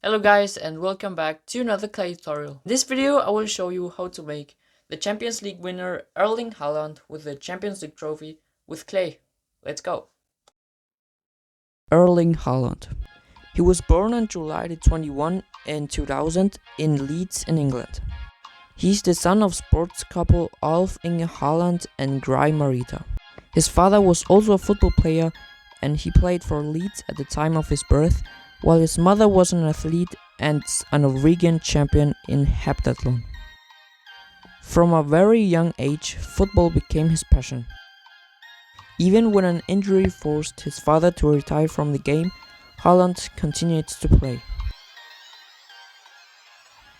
Hello guys and welcome back to another clay tutorial. In this video I will show you how to make the Champions League winner Erling Haaland with the Champions League trophy with clay. Let's go. Erling Haaland. He was born on July 21 in 2000 in Leeds in England. He's the son of sports couple Alf Inge Haaland and Gry Marita. His father was also a football player and he played for Leeds at the time of his birth, while his mother was an athlete and a Norwegian champion in heptathlon. From a very young age, football became his passion. Even when an injury forced his father to retire from the game, Haaland continued to play.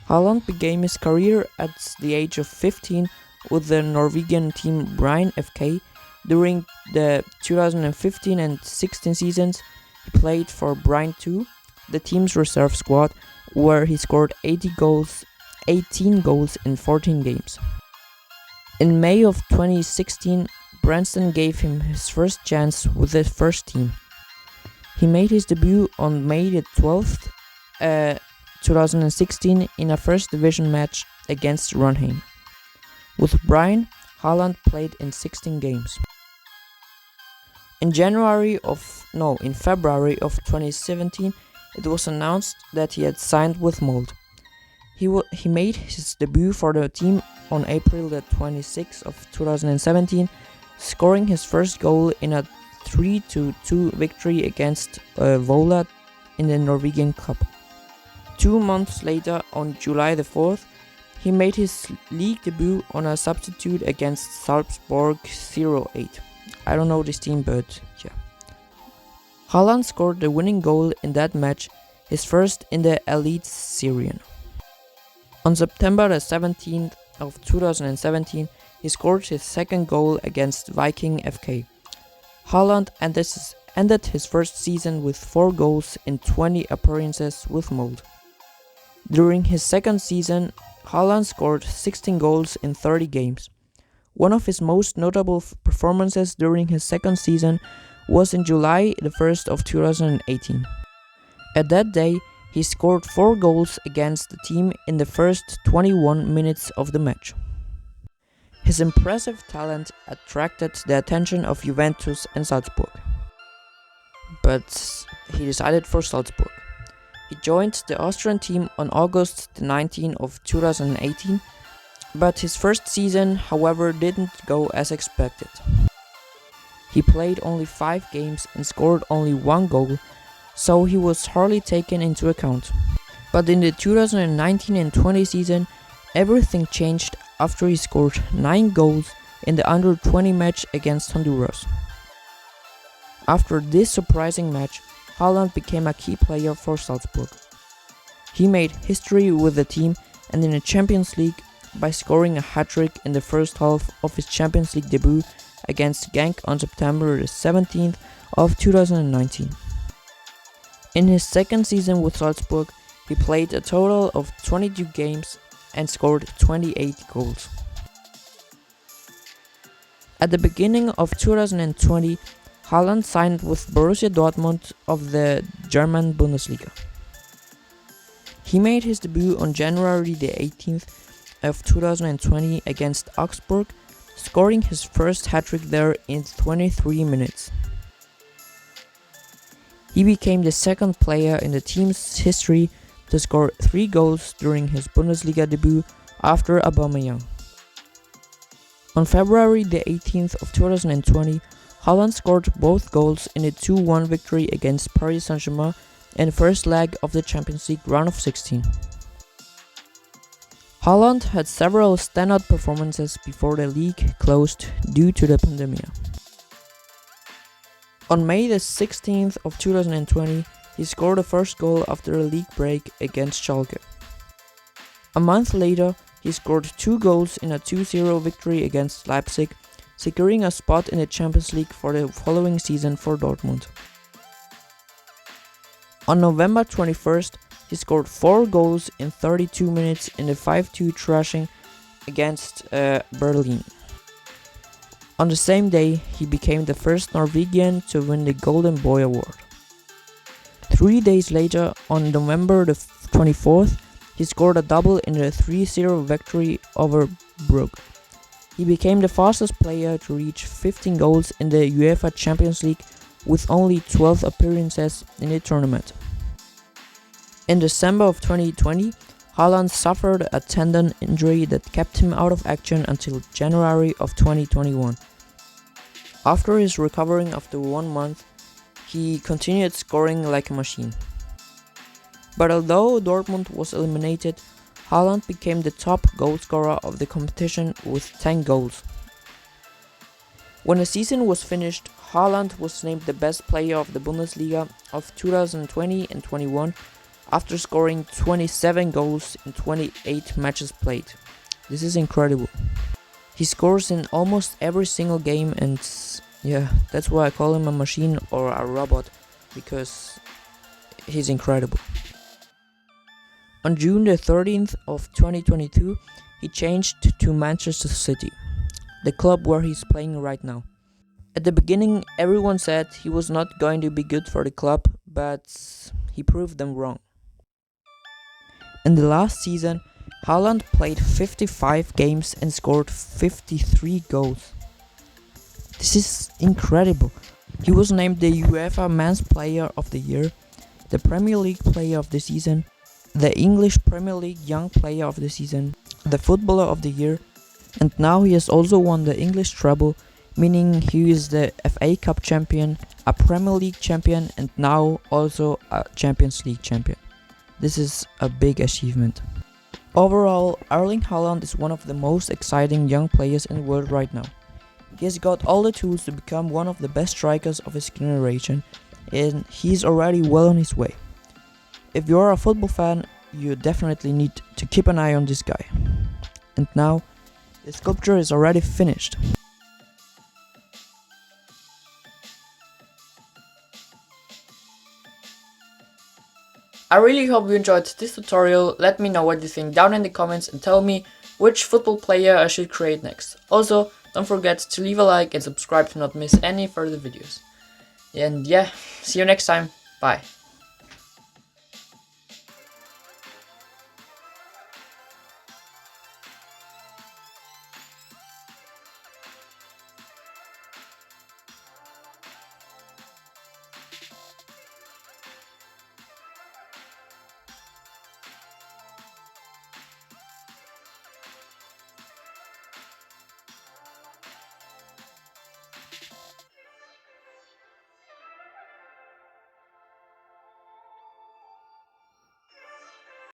Haaland began his career at the age of 15 with the Norwegian team Bryne FK. During the 2015 and 16 seasons, he played for Bryne 2, the team's reserve squad, where he scored 18 goals in 14 games. In May of 2016, Branston gave him his first chance with the first team. He made his debut on May the 12th, 2016 in a first division match against Ranheim. With Bryne, Haaland played in 16 games. In February of 2017, it was announced that he had signed with Molde. He made his debut for the team on April the 26th of 2017, scoring his first goal in a 3-2 victory against Vola in the Norwegian Cup. 2 months later, on July the 4th, he made his league debut on a substitute against Salzburg 0-8. I don't know this team, but yeah. Haaland scored the winning goal in that match, his first in the Elite Serie. On September the 17th of 2017, he scored his second goal against Viking FK. Haaland ended his first season with 4 goals in 20 appearances with Molde. During his second season, Haaland scored 16 goals in 30 games. One of his most notable performances during his second season was in July the 1st of 2018. At that day, he scored 4 goals against the team in the first 21 minutes of the match. His impressive talent attracted the attention of Juventus and Salzburg, but he decided for Salzburg. He joined the Austrian team on August the 19th of 2018, but his first season, however, didn't go as expected. He played only 5 games and scored only 1 goal, so he was hardly taken into account. But in the 2019 and 20 season, everything changed after he scored 9 goals in the under-20 match against Honduras. After this surprising match, Haaland became a key player for Salzburg. He made history with the team and in the Champions League by scoring a hat-trick in the first half of his Champions League debut against Genk on September the 17th of 2019. In his second season with Salzburg, he played a total of 22 games and scored 28 goals. At the beginning of 2020, Haaland signed with Borussia Dortmund of the German Bundesliga. He made his debut on January the 18th of 2020 against Augsburg, scoring his first hat-trick there in 23 minutes. He became the second player in the team's history to score 3 goals during his Bundesliga debut after Aubameyang. On February the 18th of 2020, Haaland scored both goals in a 2-1 victory against Paris Saint-Germain in the first leg of the Champions League round of 16. Haaland had several standout performances before the league closed due to the pandemic. On May the 16th of 2020, he scored the first goal after a league break against Schalke. A month later, he scored 2 goals in a 2-0 victory against Leipzig, securing a spot in the Champions League for the following season for Dortmund. On November 21st, he scored 4 goals in 32 minutes in the 5-2 thrashing against Berlin. On the same day, he became the first Norwegian to win the Golden Boy Award. 3 days later, on November the 24th, he scored a double in a 3-0 victory over Brugge. He became the fastest player to reach 15 goals in the UEFA Champions League with only 12 appearances in the tournament. In December of 2020, Haaland suffered a tendon injury that kept him out of action until January of 2021. After his recovering after 1 month, he continued scoring like a machine. But although Dortmund was eliminated, Haaland became the top goalscorer of the competition with 10 goals. When the season was finished, Haaland was named the best player of the Bundesliga of 2020 and 21 after scoring 27 goals in 28 matches played. This is incredible. He scores in almost every single game, and yeah, that's why I call him a machine or a robot, because he's incredible. On June the 13th of 2022, he changed to Manchester City, the club where he's playing right now. At the beginning, everyone said he was not going to be good for the club, but he proved them wrong. In the last season, Haaland played 55 games and scored 53 goals. This is incredible. He was named the UEFA Men's Player of the Year, the Premier League Player of the Season, the English Premier League Young Player of the Season, the Footballer of the Year, and now he has also won the English treble, meaning he is the FA Cup champion, a Premier League champion, and now also a Champions League champion. This is a big achievement. Overall, Erling Haaland is one of the most exciting young players in the world right now. He has got all the tools to become one of the best strikers of his generation, and he's already well on his way. If you are a football fan, you definitely need to keep an eye on this guy. And now, the sculpture is already finished. I really hope you enjoyed this tutorial. Let me know what you think down in the comments and tell me which football player I should create next. Also, don't forget to leave a like and subscribe to not miss any further videos. And yeah, see you next time. Bye.